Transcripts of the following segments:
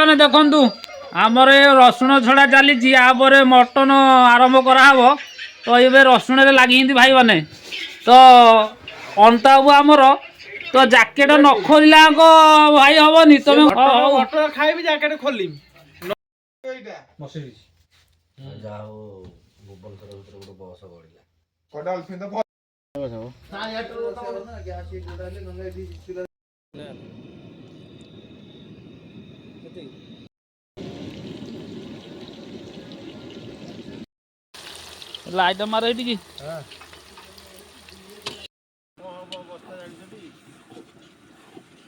मैंने देखु आमर ये रसुण छड़ा चली मटन आरंभ कराव तो ये रसुण लगी भाई मैंने तो अंता आमर तो जैकेट न खोलला भाई हेनी तुम खाइबी जैकेट खोली लाइट मार कि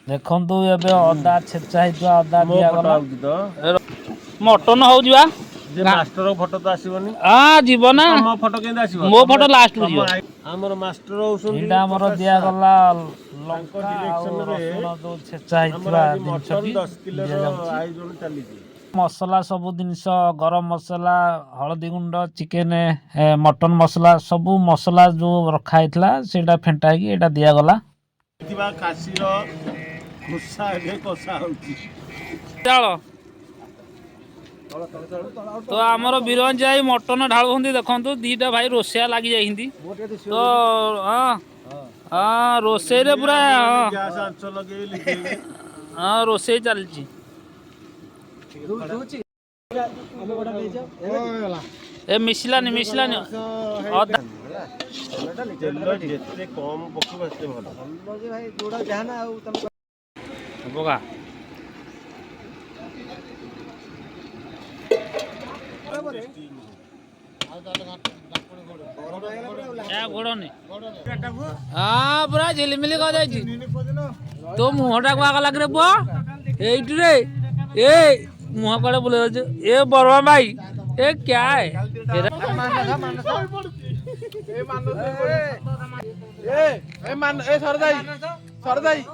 देखु एबे अदा छेचा होता अदा दिगला मटन हो मास्टर फोटो तो आसीबनी हाँ जीव ना मो फोटो केंदा आसीबो मो फोटो लास्ट को जीव हमर मास्टर होसुंदी एटा हमर दिया गला लंका डायरेक्शन रे रसुण जो छेचा हितबा जिंस भी 10 किलो रो आयोजन चली मसला सब जिनस गरम मसला हलदी गुंड चिकेन मटन मसला सब मसला जो रखा हितला सेटा फेंटा की एटा दिया गला खासी रो खुसा के कसा होची चाल तो आमर बीरंज भाई मटन ढालु देखु दीटा भाई रोसैया लगी जाती तो हाँ हाँ रोसे पूरा हाँ रोसे चलती ए मिसलानी मिसलानी कम बगा हाँ पूरा झिलमिली कर तो मुहटा को आग लगे पुआ ये ए मुह कड़े बुले ए बरवा भाई ए क्या है सरदाई